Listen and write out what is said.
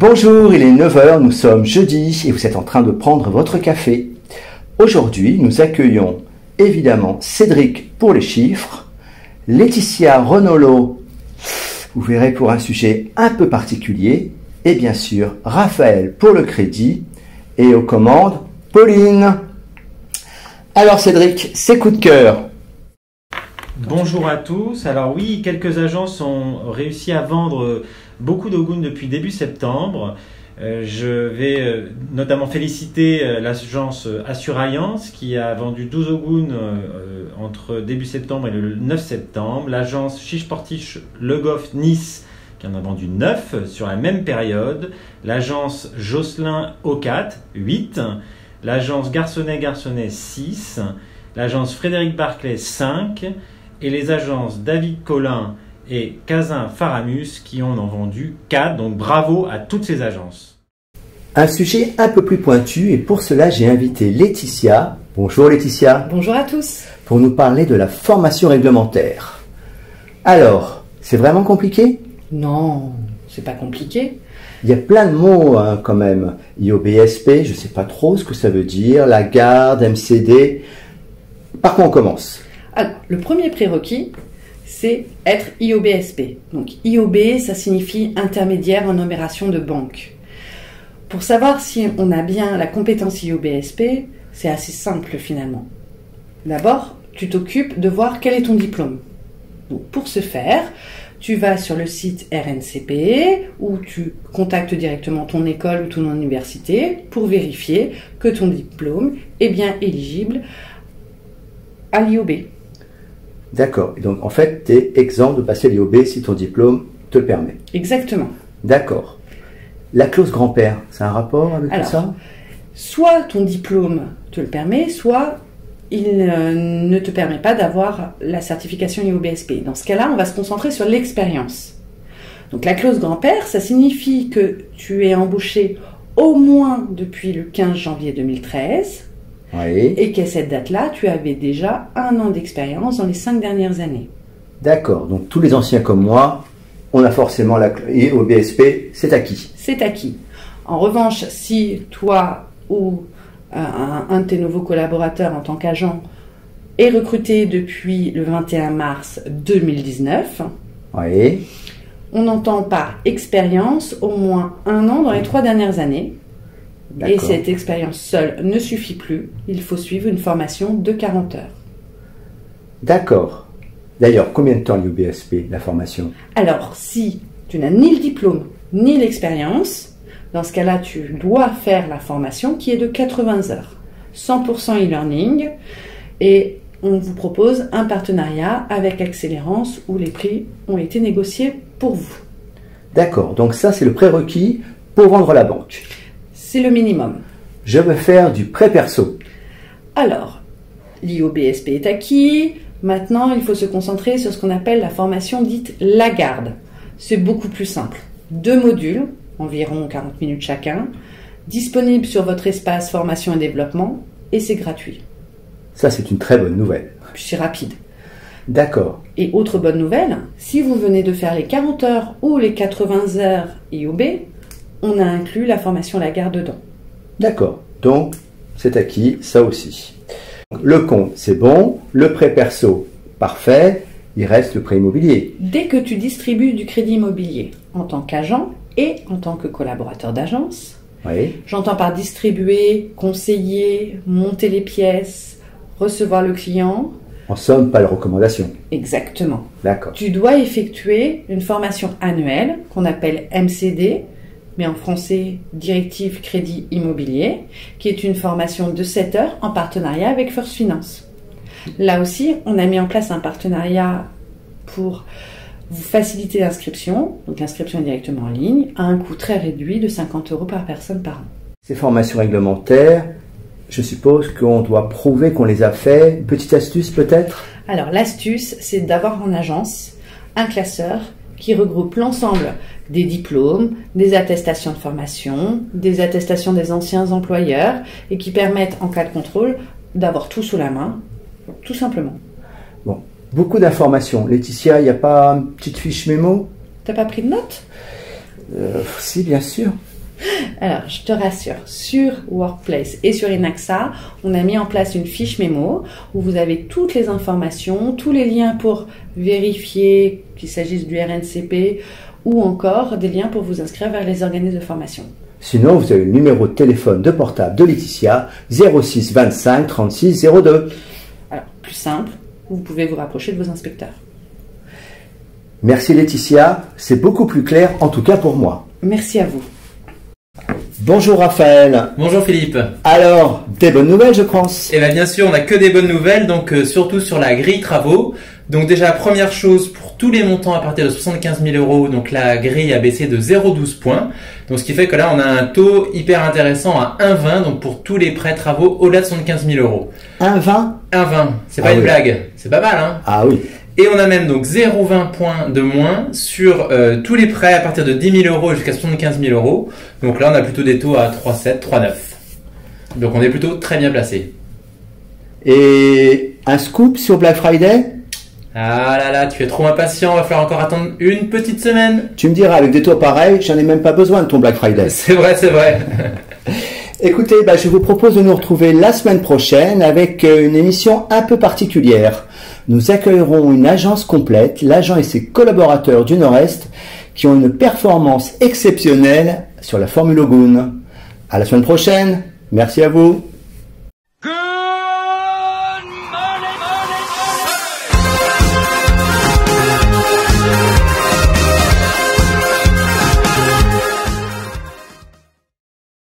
Bonjour, il est 9 heures, nous sommes jeudi et vous êtes en train de prendre votre café. Aujourd'hui, nous accueillons évidemment Cédric pour les chiffres, Laetitia Renolo, vous verrez pour un sujet un peu particulier, et bien sûr Raphaël pour le crédit, et aux commandes, Pauline. Alors Cédric, c'est coup de cœur. Bonjour à tous. Alors oui, quelques agences ont réussi à vendre beaucoup d'Ogune depuis début septembre. Je vais notamment féliciter l'agence Assuralliance qui a vendu 12 Ogune entre début septembre et le 9 septembre. L'agence Chiche Portiche Le Goff Nice qui en a vendu 9 sur la même période. L'agence Josselin Ocat 8. L'agence Garçonnet 6. L'agence Frédéric Barclay 5. Et les agences David Collin et Cazin Faramus qui en ont vendu 4. Donc bravo à toutes ces agences. Un sujet un peu plus pointu et pour cela j'ai invité Laetitia. Bonjour Laetitia. Bonjour à tous. Pour nous parler de la formation réglementaire. Alors, c'est vraiment compliqué? Non, c'est pas compliqué. Il y a plein de mots quand même. IOBSP, je ne sais pas trop ce que ça veut dire. La garde, MCD. Par quoi on commence? Alors, le premier prérequis, c'est être IOBSP. Donc IOB, ça signifie intermédiaire en opération de banque. Pour savoir si on a bien la compétence IOBSP, c'est assez simple finalement. D'abord, tu t'occupes de voir quel est ton diplôme. Donc, pour ce faire, tu vas sur le site RNCP ou tu contactes directement ton école ou ton université pour vérifier que ton diplôme est bien éligible à l'IOB. D'accord. Donc, en fait, tu es exempt de passer l'IOB si ton diplôme te le permet. Exactement. D'accord. La clause grand-père, c'est un rapport avec tout ça? Soit ton diplôme te le permet, soit il ne te permet pas d'avoir la certification IOBSP. Dans ce cas-là, on va se concentrer sur l'expérience. Donc, la clause grand-père, ça signifie que tu es embauché au moins depuis le 15 janvier 2013. Oui. Et qu'à cette date-là, tu avais déjà 1 an d'expérience dans les 5 dernières années. D'accord. Donc, tous les anciens comme moi, on a forcément la IOBSP, c'est acquis. C'est acquis. En revanche, si toi ou un de tes nouveaux collaborateurs en tant qu'agent est recruté depuis le 21 mars 2019, oui. On entend par expérience au moins 1 an dans les 3 dernières années. Et cette expérience seule ne suffit plus. Il faut suivre une formation de 40 heures. D'accord. D'ailleurs, combien de temps l'IOBSP, la formation? Alors, si tu n'as ni le diplôme, ni l'expérience, dans ce cas-là, tu dois faire la formation qui est de 80 heures. 100% e-learning. Et on vous propose un partenariat avec Accélérance où les prix ont été négociés pour vous. D'accord. Donc ça, c'est le prérequis pour vendre la banque. C'est le minimum. Je veux faire du prêt perso. Alors, l'IOBSP est acquis. Maintenant, il faut se concentrer sur ce qu'on appelle la formation dite Lagarde. C'est beaucoup plus simple. 2 modules, environ 40 minutes chacun, disponibles sur votre espace formation et développement, et c'est gratuit. Ça, c'est une très bonne nouvelle. Puis c'est rapide. D'accord. Et autre bonne nouvelle, si vous venez de faire les 40 heures ou les 80 heures IOB, on a inclus la formation Lagarde dedans. D'accord. Donc, c'est acquis, ça aussi. Le compte, c'est bon. Le prêt perso, parfait. Il reste le prêt immobilier. Dès que tu distribues du crédit immobilier en tant qu'agent et en tant que collaborateur d'agence, oui. J'entends par distribuer, conseiller, monter les pièces, recevoir le client. En somme, pas de recommandation. Exactement. D'accord. Tu dois effectuer une formation annuelle qu'on appelle MCD, mais en français, Directive Crédit Immobilier, qui est une formation de 7 heures en partenariat avec First Finance. Là aussi, on a mis en place un partenariat pour vous faciliter l'inscription. Donc l'inscription est directement en ligne, à un coût très réduit de 50 € par personne par an. Ces formations réglementaires, je suppose qu'on doit prouver qu'on les a fait. Une petite astuce peut-être? Alors l'astuce, c'est d'avoir en agence un classeur qui regroupe l'ensemble des diplômes, des attestations de formation, des attestations des anciens employeurs et qui permettent, en cas de contrôle, d'avoir tout sous la main, tout simplement. Bon, beaucoup d'informations. Laetitia, il n'y a pas une petite fiche mémo? T'as pas pris de notes? Si, bien sûr. Alors, je te rassure, sur Workplace et sur Inaxa, on a mis en place une fiche mémo où vous avez toutes les informations, tous les liens pour vérifier qu'il s'agisse du RNCP ou encore des liens pour vous inscrire vers les organismes de formation. Sinon, vous avez le numéro de téléphone de portable de Laetitia, 06 25 36 02. Alors, plus simple, vous pouvez vous rapprocher de vos inspecteurs. Merci Laetitia, c'est beaucoup plus clair en tout cas pour moi. Merci à vous. Bonjour Raphaël. Bonjour Philippe. Alors, des bonnes nouvelles je pense. Eh bien sûr, on n'a que des bonnes nouvelles, donc surtout sur la grille travaux. Donc déjà, première chose, pour tous les montants à partir de 75 000 euros, donc la grille a baissé de 0,12 points. Donc ce qui fait que là, on a un taux hyper intéressant à 1,20, donc pour tous les prêts travaux au-delà de 75 000 euros. 1,20 1,20, c'est pas une blague, c'est pas mal hein. Ah oui. Et on a même donc 0,20 points de moins sur tous les prêts à partir de 10 000 euros jusqu'à 75 000 euros. Donc là, on a plutôt des taux à 3,7, 3,9. Donc on est plutôt très bien placé. Et un scoop sur Black Friday? Ah là là, tu es trop impatient, va falloir encore attendre une petite semaine. Tu me diras, avec des taux pareils, j'en ai même pas besoin de ton Black Friday. C'est vrai, c'est vrai. Écoutez, je vous propose de nous retrouver la semaine prochaine avec une émission un peu particulière. Nous accueillerons une agence complète, l'agent et ses collaborateurs du Nord-Est, qui ont une performance exceptionnelle sur la Formule Ogun. À la semaine prochaine, merci à vous.